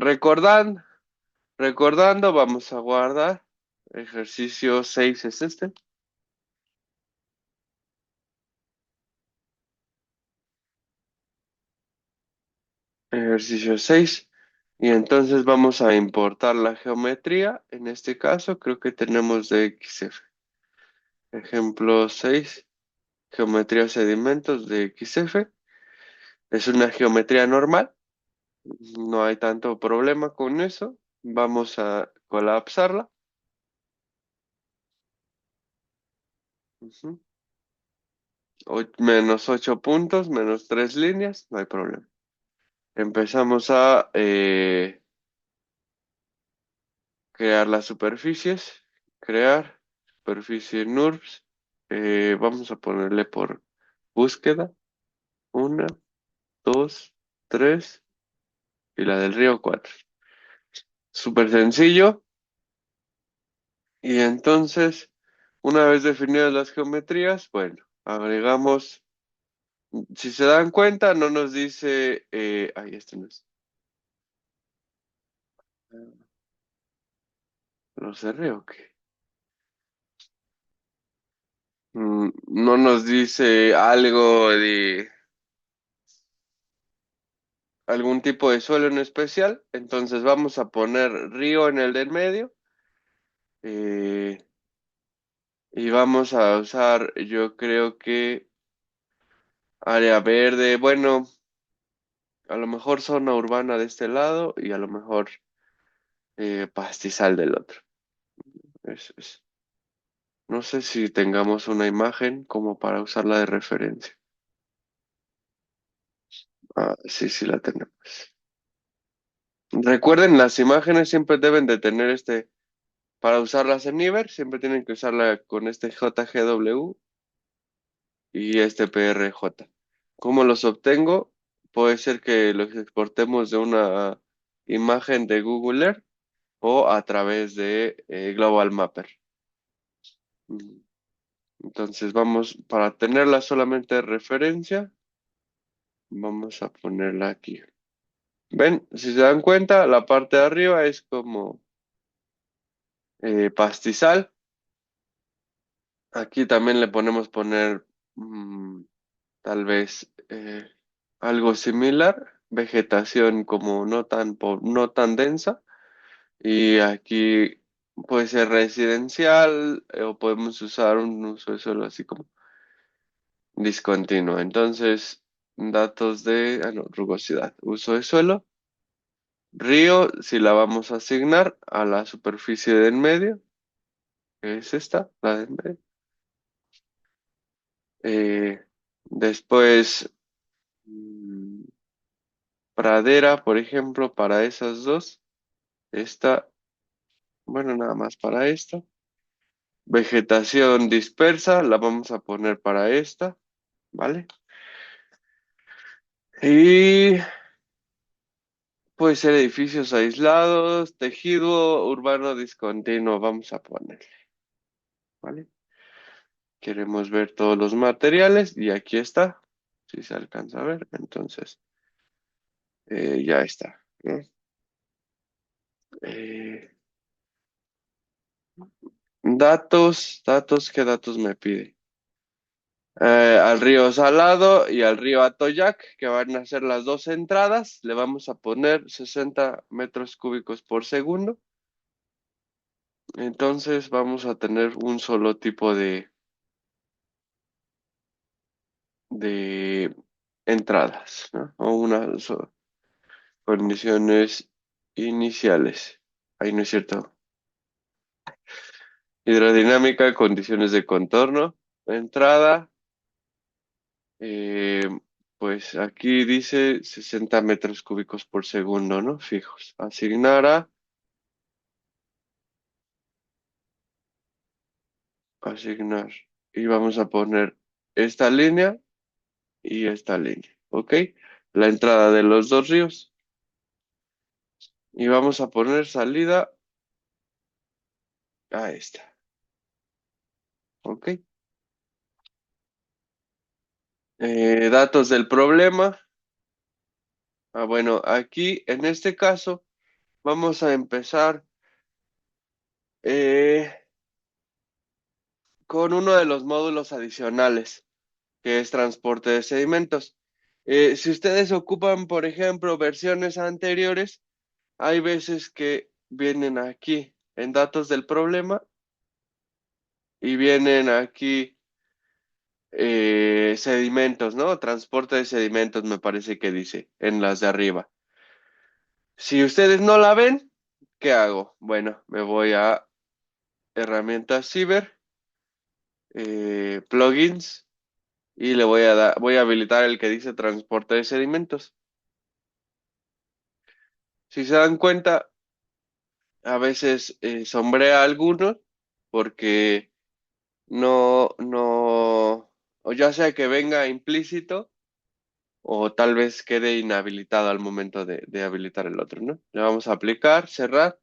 Recordando, recordando, vamos a guardar. Ejercicio 6 es este. Ejercicio 6. Y entonces vamos a importar la geometría. En este caso, creo que tenemos de XF. Ejemplo 6. Geometría sedimentos de XF. Es una geometría normal. No hay tanto problema con eso. Vamos a colapsarla. Ujú. Menos 8 puntos, menos 3 líneas. No hay problema. Empezamos a crear las superficies. Crear superficie NURBS. Vamos a ponerle por búsqueda. Una, dos, tres y la del río cuatro. Súper sencillo. Y entonces, una vez definidas las geometrías, bueno, agregamos, si se dan cuenta, no nos dice, ay, este no es, ¿lo cerré o qué? No nos dice algo de algún tipo de suelo en especial, entonces vamos a poner río en el del medio eh, y vamos a usar, yo creo que área verde, bueno, a lo mejor zona urbana de este lado y a lo mejor pastizal del otro. Es. No sé si tengamos una imagen como para usarla de referencia. Ah, sí, sí la tenemos. Recuerden, las imágenes siempre deben de tener para usarlas en Niver, siempre tienen que usarla con este JGW y este PRJ. ¿Cómo los obtengo? Puede ser que los exportemos de una imagen de Google Earth o a través de Global Mapper. Mm, Entonces vamos, para tenerla solamente de referencia, vamos a ponerla aquí. ¿Ven? Si se dan cuenta, la parte de arriba es como pastizal. Aquí también le ponemos poner tal vez algo similar, vegetación como no tan densa. Y aquí puede ser residencial o podemos usar un uso de suelo así como discontinuo. Entonces, datos de rugosidad, uso de suelo. Río, si la vamos a asignar a la superficie de en medio, que es esta, la de en medio. Después, mm, pradera, por ejemplo, para esas dos. Esta, bueno, nada más para esta. Vegetación dispersa, la vamos a poner para esta, ¿vale? Y puede ser edificios aislados, tejido urbano discontinuo, vamos a ponerle, ¿vale? Queremos ver todos los materiales y aquí está, si se alcanza a ver, entonces ya está, ¿no? Eh, ¿qué datos me pide? Al río Salado y al río Atoyac, que van a ser las dos entradas, le vamos a poner 60 metros cúbicos por segundo. Entonces vamos a tener un solo tipo de entradas, ¿no? O condiciones iniciales. Ahí no es cierto. Hidrodinámica, condiciones de contorno, entrada. eh, pues aquí dice 60 metros cúbicos por segundo, ¿no? Fijos. Asignar. Y vamos a poner esta línea y esta línea, ¿ok? La entrada de los dos ríos. Y vamos a poner salida a esta, ¿ok? Datos del problema. Bueno, aquí en este caso. Vamos a empezar eh, con uno de los módulos adicionales, que es transporte de sedimentos. Si ustedes ocupan, por ejemplo, versiones anteriores, hay veces que vienen aquí en datos del problema y vienen aquí sedimentos, ¿no? Transporte de sedimentos me parece que dice en las de arriba. Si ustedes no la ven, ¿qué hago? Bueno, me voy a herramientas ciber, plugins y le voy a habilitar el que dice transporte de sedimentos. Si se dan cuenta, a veces sombrea algunos porque no, o ya sea que venga implícito o tal vez quede inhabilitado al momento de habilitar el otro, ¿no? Le vamos a aplicar, cerrar,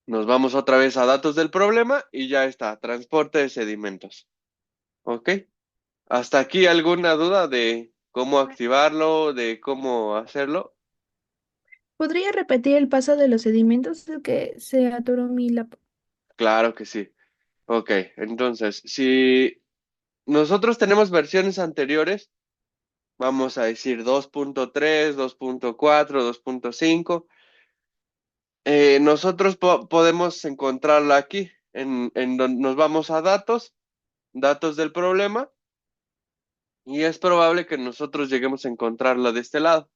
nos vamos otra vez a datos del problema y ya está, transporte de sedimentos. ¿Ok? ¿Hasta aquí alguna duda de cómo activarlo, de cómo hacerlo? ¿Podría repetir el paso de los sedimentos? Es que se atoró mi laptop. Claro que sí. Ok, entonces, si nosotros tenemos versiones anteriores, vamos a decir 2.3, 2.4, 2.5. Nosotros podemos encontrarla aquí, en donde nos vamos a datos, datos del problema, y es probable que nosotros lleguemos a encontrarla de este lado,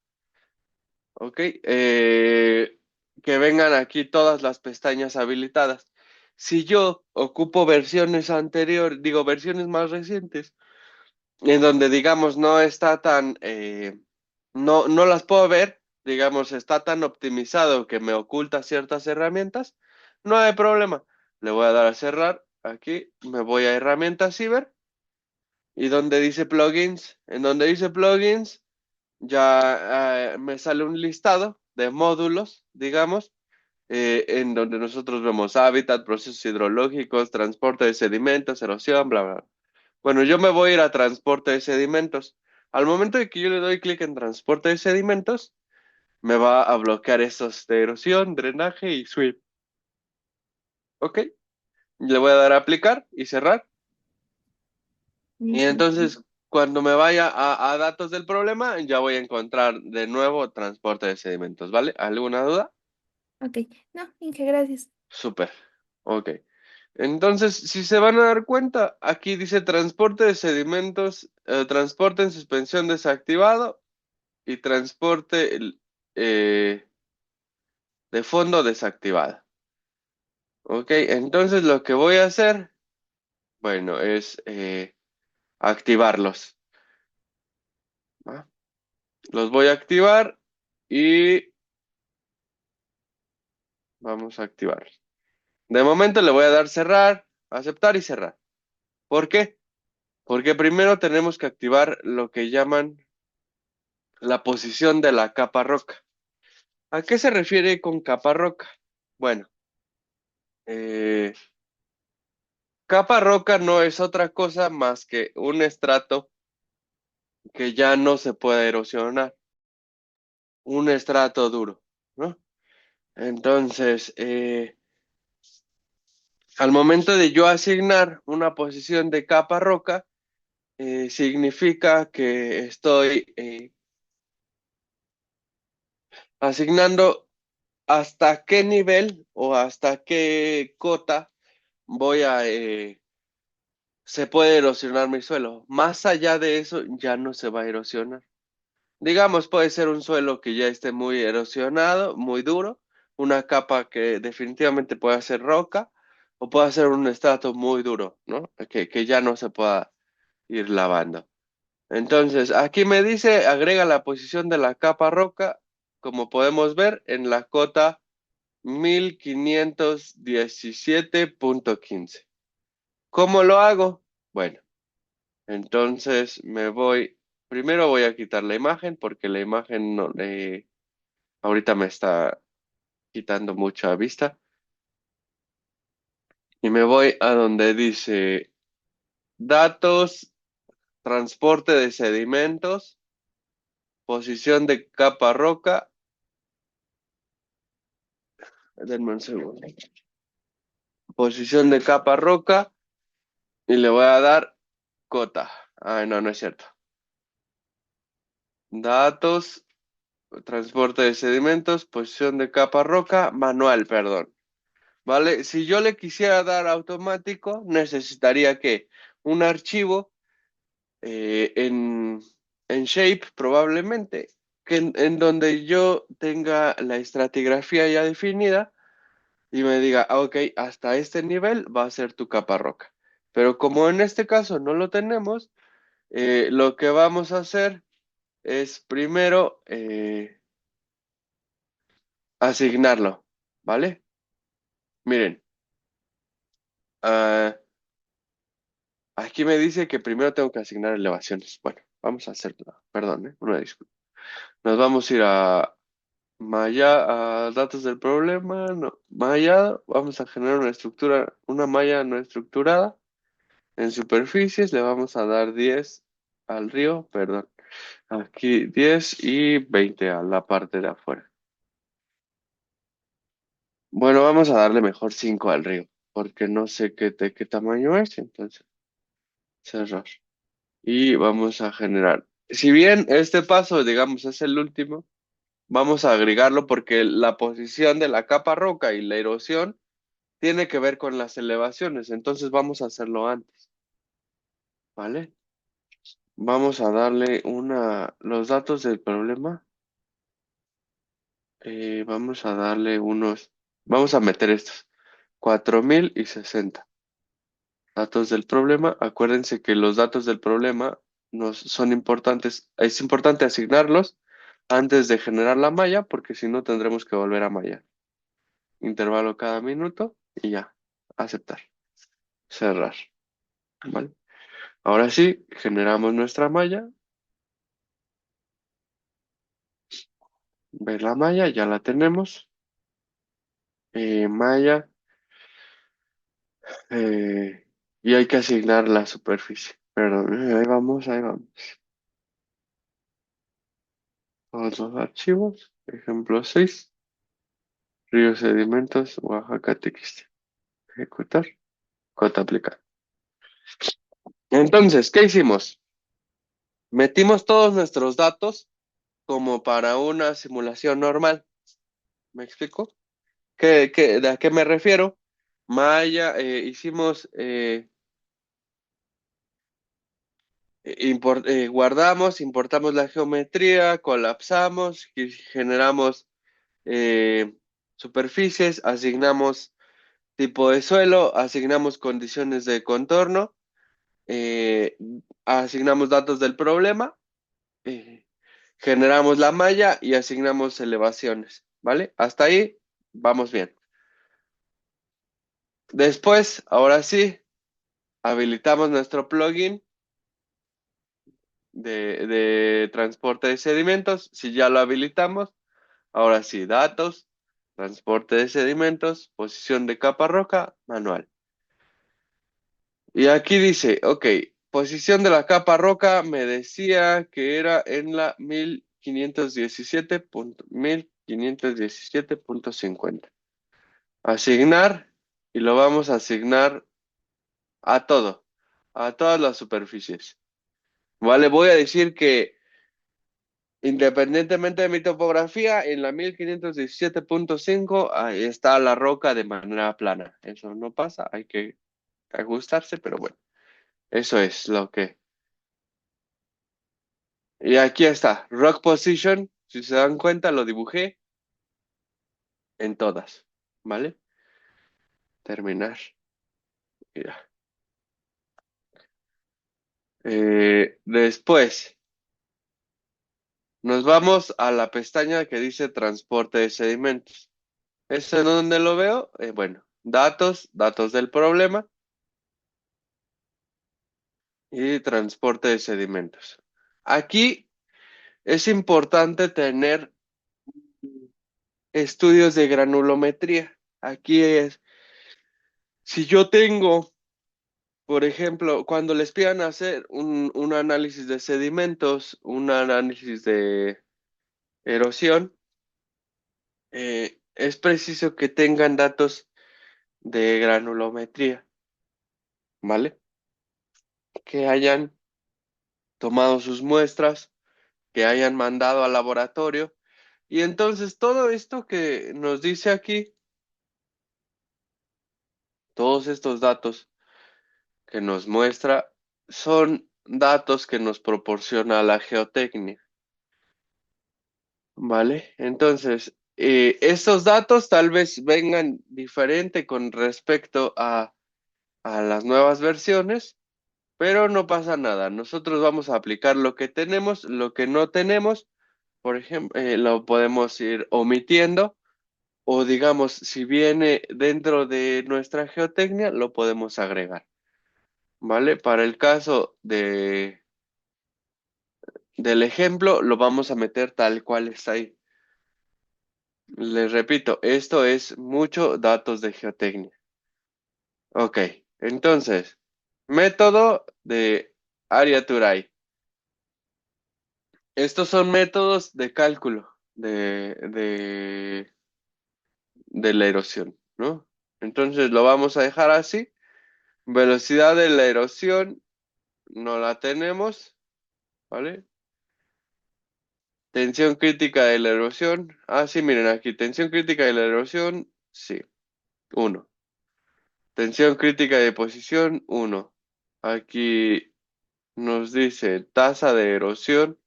¿ok? Que vengan aquí todas las pestañas habilitadas. Si yo ocupo versiones anteriores, digo, versiones más recientes, en donde digamos no está tan, no las puedo ver, digamos está tan optimizado que me oculta ciertas herramientas, no hay problema. Le voy a dar a cerrar, aquí me voy a herramientas ciber y donde dice plugins, en donde dice plugins ya me sale un listado de módulos, digamos, en donde nosotros vemos hábitat, procesos hidrológicos, transporte de sedimentos, erosión, bla, bla. Bueno, yo me voy a ir a transporte de sedimentos. Al momento de que yo le doy clic en transporte de sedimentos, me va a bloquear esos de erosión, drenaje y sweep. ¿Ok? Le voy a dar a aplicar y cerrar. Y Listo. entonces, cuando me vaya a datos del problema, ya voy a encontrar de nuevo transporte de sedimentos, ¿vale? ¿Alguna duda? Ok. No, Inge, gracias. Súper. Ok. Entonces, si se van a dar cuenta, aquí dice transporte de sedimentos, transporte en suspensión desactivado y transporte de fondo desactivado. Ok, entonces lo que voy a hacer, bueno, es activarlos. ¿Va? Los voy a activar y vamos a activarlos. De momento le voy a dar cerrar, aceptar y cerrar. ¿Por qué? Porque primero tenemos que activar lo que llaman la posición de la capa roca. ¿A qué se refiere con capa roca? Bueno, eh, capa roca no es otra cosa más que un estrato que ya no se puede erosionar, un estrato duro, ¿no? Entonces, al momento de yo asignar una posición de capa roca, significa que estoy asignando hasta qué nivel o hasta qué cota voy se puede erosionar mi suelo. Más allá de eso, ya no se va a erosionar. Digamos, puede ser un suelo que ya esté muy erosionado, muy duro, una capa que definitivamente pueda ser roca, o puede ser un estrato muy duro, ¿no? Que ya no se pueda ir lavando. Entonces, aquí me dice, agrega la posición de la capa roca, como podemos ver, en la cota 1517.15. ¿Cómo lo hago? Bueno, entonces primero voy a quitar la imagen porque la imagen no, ahorita me está quitando mucha vista. Y me voy a donde dice datos, transporte de sedimentos, posición de capa roca Denme un segundo. Posición de capa roca y le voy a dar cota. Ay, no, no es cierto. Datos, transporte de sedimentos, posición de capa roca, manual, perdón. ¿Vale? Si yo le quisiera dar automático, necesitaría que un archivo en Shape, probablemente, que en donde yo tenga la estratigrafía ya definida y me diga, ah, ok, hasta este nivel va a ser tu capa roca. Pero como en este caso no lo tenemos, lo que vamos a hacer es primero asignarlo, ¿vale? Miren, ah, aquí me dice que primero tengo que asignar elevaciones. Bueno, vamos a hacerlo. Perdón, una disculpa. Nos vamos a ir a malla, a datos del problema. No, malla, vamos a generar una estructura, una malla no estructurada. En superficies le vamos a dar 10 al río, perdón. Aquí 10 y 20 a la parte de afuera. Bueno, vamos a darle mejor 5 al río, porque no sé de qué tamaño es, entonces cerrar. Y vamos a generar. Si bien este paso, digamos, es el último, vamos a agregarlo porque la posición de la capa roca y la erosión tiene que ver con las elevaciones, entonces vamos a hacerlo antes, ¿vale? Vamos a darle los datos del problema. Vamos a darle vamos a meter estos, 4060 datos del problema. Acuérdense que los datos del problema nos son importantes, es importante asignarlos antes de generar la malla, porque si no tendremos que volver a mallar. Intervalo cada minuto y ya, aceptar, cerrar, ¿vale? Ahora sí, generamos nuestra malla, ver la malla, ya la tenemos. Malla, eh, y hay que asignar la superficie. Perdón, ahí vamos, ahí vamos. Todos los archivos, ejemplo 6 ríos sedimentos, Oaxaca, TXT. Ejecutar, cota aplicar. Entonces, ¿qué hicimos? Metimos todos nuestros datos como para una simulación normal. ¿Me explico? ¿De a qué me refiero? Maya, hicimos, guardamos, importamos la geometría, colapsamos y generamos eh, superficies, asignamos tipo de suelo, asignamos condiciones de contorno, eh, asignamos datos del problema, eh, generamos la malla y asignamos elevaciones, ¿vale? Hasta ahí vamos bien. Después, ahora sí, habilitamos nuestro plugin de transporte de sedimentos. Si ya lo habilitamos, ahora sí, datos, transporte de sedimentos, posición de capa roca, manual. Y aquí dice, ok, posición de la capa roca me decía que era en la 1517.50. Asignar y lo vamos a asignar a todo, a todas las superficies. Vale, voy a decir que independientemente de mi topografía, en la 1517.5 ahí está la roca de manera plana. Eso no pasa, hay que ajustarse, pero bueno, eso es lo que. Y aquí está, Rock Position, si se dan cuenta, lo dibujé en todas, ¿vale? Terminar. Mira. Después, nos vamos a la pestaña que dice Transporte de sedimentos. ¿Eso en donde lo veo? Bueno, datos, datos del problema y transporte de sedimentos. Aquí es importante tener estudios de granulometría. Aquí es, si yo tengo, por ejemplo, cuando les pidan hacer un análisis de sedimentos, un análisis de erosión, es preciso que tengan datos de granulometría, ¿vale? Que hayan tomado sus muestras, que hayan mandado al laboratorio. Y entonces todo esto que nos dice aquí, todos estos datos que nos muestra, son datos que nos proporciona la geotecnia, ¿vale? Entonces, estos datos tal vez vengan diferente con respecto a las nuevas versiones, pero no pasa nada. Nosotros vamos a aplicar lo que tenemos, lo que no tenemos, por ejemplo, lo podemos ir omitiendo. O digamos, si viene dentro de nuestra geotecnia, lo podemos agregar, ¿vale? Para el caso del ejemplo, lo vamos a meter tal cual está ahí. Les repito, esto es mucho datos de geotecnia. Ok, entonces, método de Ariaturay. Estos son métodos de cálculo de la erosión, ¿no? Entonces lo vamos a dejar así. Velocidad de la erosión no la tenemos, ¿vale? Tensión crítica de la erosión. Ah, sí, miren aquí. Tensión crítica de la erosión, sí, uno. Tensión crítica de posición, uno. Aquí nos dice tasa de erosión,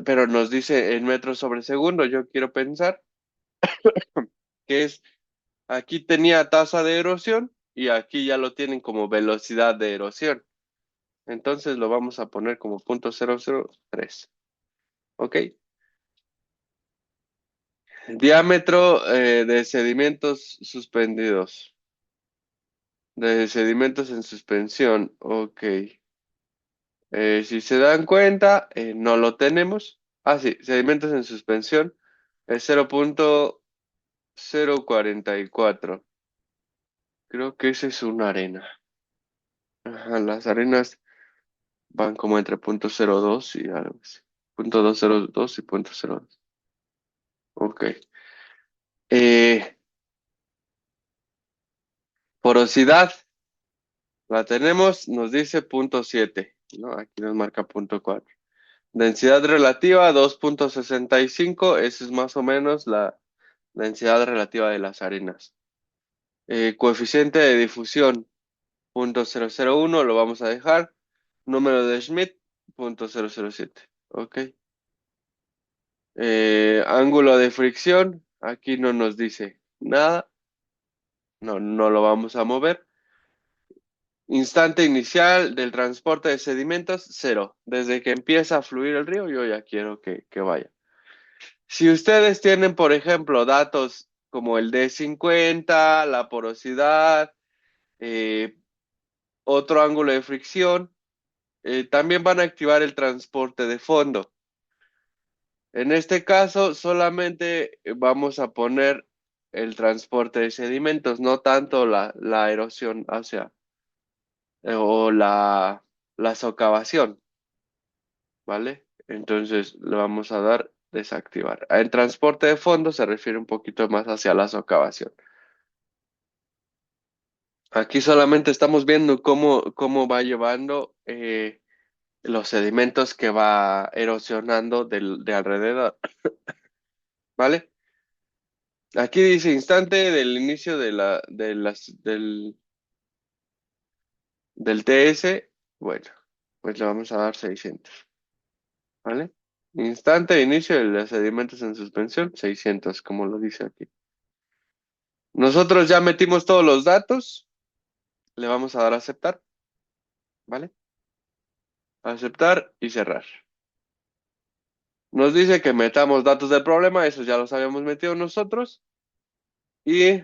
pero nos dice en metros sobre segundo. Yo quiero pensar que es, aquí tenía tasa de erosión y aquí ya lo tienen como velocidad de erosión. Entonces lo vamos a poner como 0.003. ¿Ok? Diámetro de sedimentos suspendidos. De sedimentos en suspensión. Ok. Si se dan cuenta, no lo tenemos. Ah, sí, sedimentos en suspensión es 0.044. Creo que esa es una arena. Ajá, las arenas van como entre 0.02 y algo así. 0.202 y 0.02. Ok. Eh, porosidad. La tenemos, nos dice 0.7, ¿no? Aquí nos marca 0.4. Densidad relativa 2.65, esa es más o menos la densidad relativa de las arenas. Coeficiente de difusión 0.001, lo vamos a dejar. Número de Schmidt 0.007. Ok. Ángulo de fricción, aquí no nos dice nada, no, no lo vamos a mover. Instante inicial del transporte de sedimentos, cero. Desde que empieza a fluir el río, yo ya quiero que vaya. Si ustedes tienen, por ejemplo, datos como el D50, la porosidad, eh, otro ángulo de fricción, también van a activar el transporte de fondo. En este caso, solamente vamos a poner el transporte de sedimentos, no tanto la erosión hacia, o la socavación. ¿Vale? Entonces le vamos a dar desactivar. En transporte de fondo se refiere un poquito más hacia la socavación. Aquí solamente estamos viendo cómo va llevando los sedimentos que va erosionando de alrededor, ¿vale? Aquí dice instante del inicio del TS. Bueno, pues le vamos a dar 600, ¿vale? Instante de inicio de los sedimentos en suspensión, 600, como lo dice aquí. Nosotros ya metimos todos los datos, le vamos a dar a aceptar, ¿vale? Aceptar y cerrar. Nos dice que metamos datos del problema, eso ya los habíamos metido nosotros. ¿Y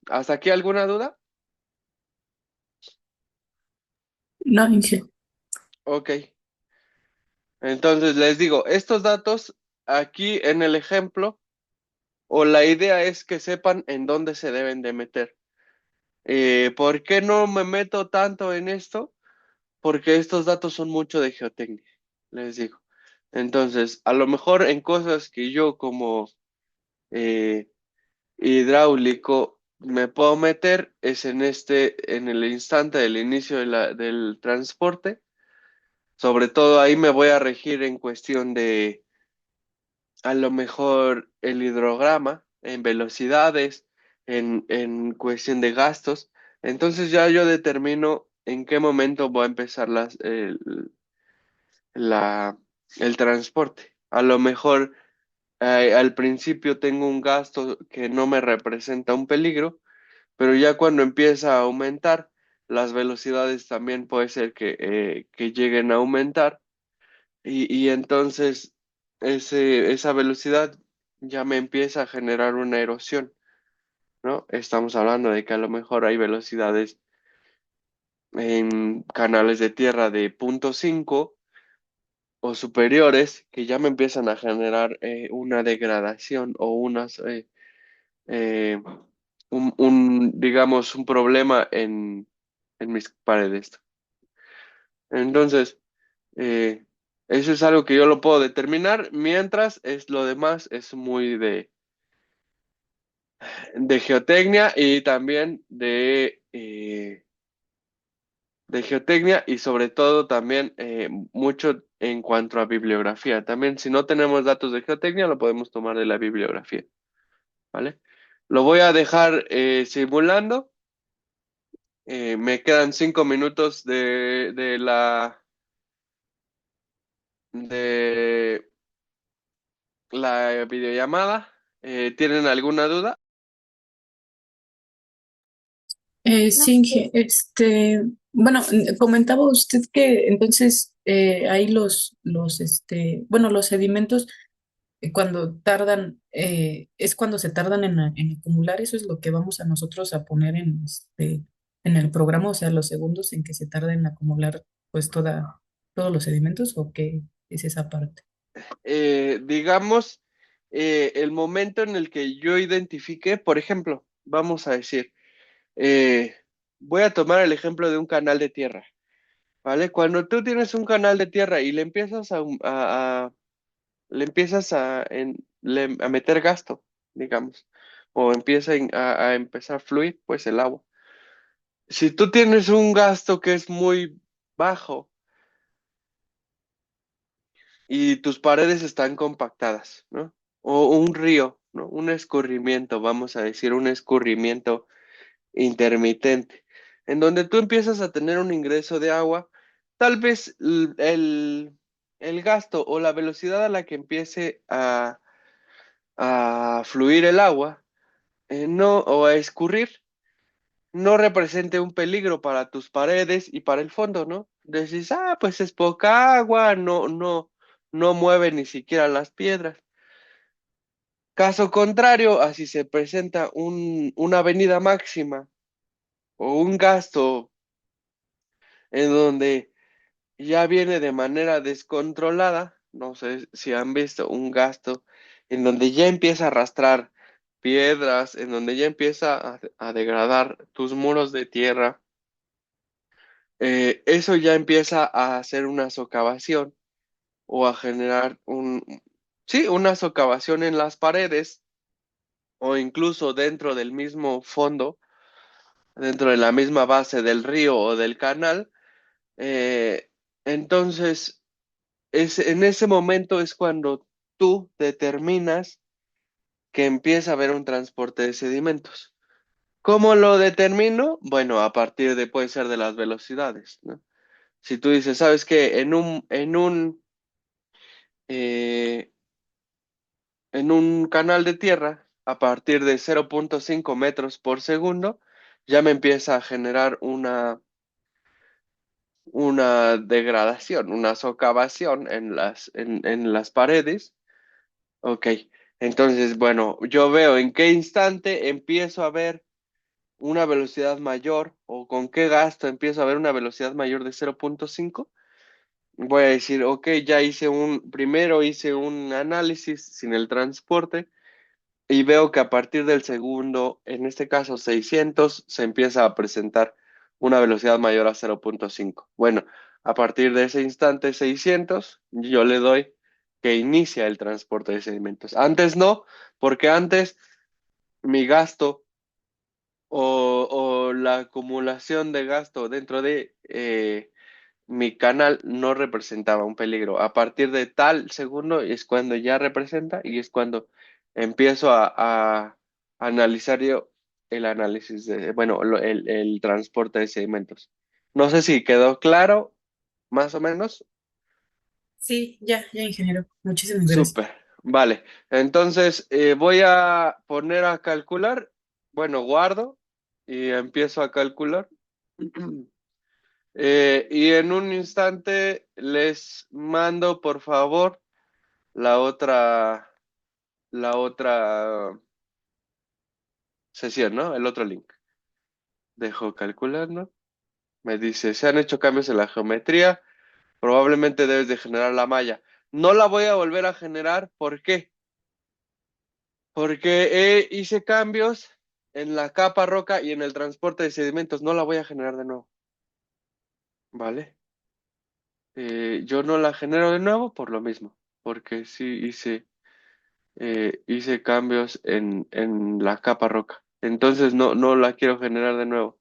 hasta aquí alguna duda? No, inicio. Ok. Entonces les digo, estos datos aquí en el ejemplo, o la idea es que sepan en dónde se deben de meter. ¿Por qué no me meto tanto en esto? Porque estos datos son mucho de geotecnia, les digo. Entonces, a lo mejor en cosas que yo como eh, hidráulico me puedo meter es en el instante del inicio del transporte. Sobre todo ahí me voy a regir en cuestión de a lo mejor el hidrograma, en velocidades, en cuestión de gastos. Entonces ya yo determino en qué momento voy a empezar la, el transporte. A lo mejor al principio tengo un gasto que no me representa un peligro, pero ya cuando empieza a aumentar, las velocidades también puede ser que lleguen a aumentar y entonces esa velocidad ya me empieza a generar una erosión, ¿no? Estamos hablando de que a lo mejor hay velocidades en canales de tierra de 0,5 o superiores que ya me empiezan a generar una degradación o eh, digamos, un problema en mis paredes. Entonces, eh, eso es algo que yo lo puedo determinar, mientras es lo demás es muy de geotecnia y también de geotecnia y sobre todo también mucho en cuanto a bibliografía. También si no tenemos datos de geotecnia, lo podemos tomar de la bibliografía, ¿vale? Lo voy a dejar simulando. Me quedan 5 minutos de la videollamada. ¿Tienen alguna duda? Sí, bueno, comentaba usted que entonces ahí bueno, los sedimentos cuando tardan, es cuando se tardan en acumular, eso es lo que vamos a nosotros a poner en el programa, o sea, los segundos en que se tarda en acumular pues todos los sedimentos, ¿o qué es esa parte? Digamos, el momento en el que yo identifique, por ejemplo, vamos a decir, eh, voy a tomar el ejemplo de un canal de tierra, ¿vale? Cuando tú tienes un canal de tierra y le empiezas le empiezas a meter gasto, digamos, o empieza a empezar a fluir, pues el agua. Si tú tienes un gasto que es muy bajo y tus paredes están compactadas, ¿no? O un río, ¿no? Un escurrimiento, vamos a decir, un escurrimiento intermitente, en donde tú empiezas a tener un ingreso de agua, tal vez el gasto o la velocidad a la que empiece a fluir el agua, no, o a escurrir, no represente un peligro para tus paredes y para el fondo, ¿no? Decís, ah, pues es poca agua, no mueve ni siquiera las piedras. Caso contrario, así se presenta una avenida máxima o un gasto en donde ya viene de manera descontrolada, no sé si han visto un gasto en donde ya empieza a arrastrar piedras, en donde ya empieza a degradar tus muros de tierra, eso ya empieza a hacer una socavación o a generar sí, una socavación en las paredes o incluso dentro del mismo fondo, dentro de la misma base del río o del canal. eh, entonces, en ese momento es cuando tú determinas que empieza a haber un transporte de sedimentos. ¿Cómo lo determino? Bueno, a partir de, puede ser de las velocidades, ¿no? Si tú dices, sabes que eh, en un canal de tierra, a partir de 0,5 metros por segundo, ya me empieza a generar una degradación, una socavación en las paredes. Ok, entonces, bueno, yo veo en qué instante empiezo a ver una velocidad mayor o con qué gasto empiezo a ver una velocidad mayor de 0,5. Voy a decir, ok, ya primero hice un análisis sin el transporte y veo que a partir del segundo, en este caso 600, se empieza a presentar una velocidad mayor a 0,5. Bueno, a partir de ese instante 600, yo le doy que inicia el transporte de sedimentos. Antes no, porque antes mi gasto o la acumulación de gasto dentro de mi canal no representaba un peligro. A partir de tal segundo es cuando ya representa y es cuando empiezo a analizar yo el análisis de, bueno, el transporte de sedimentos. No sé si quedó claro, más o menos. Sí, ya, ingeniero. Muchísimas gracias. Súper. Vale. Entonces voy a poner a calcular. Bueno, guardo y empiezo a calcular. Y en un instante les mando, por favor, la otra sesión, ¿no? El otro link. Dejo calculando. Me dice, se han hecho cambios en la geometría. Probablemente debes de generar la malla. No la voy a volver a generar. ¿Por qué? Porque hice cambios en la capa roca y en el transporte de sedimentos. No la voy a generar de nuevo. ¿Vale? Yo no la genero de nuevo por lo mismo. Porque sí hice cambios en la capa roca. Entonces no la quiero generar de nuevo.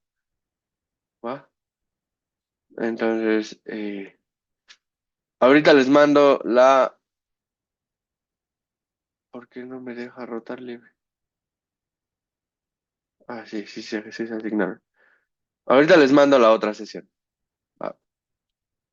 ¿Va? Entonces, ahorita les mando la... ¿Por qué no me deja rotar libre? Ah, sí, se asignaron. Ahorita les mando la otra sesión.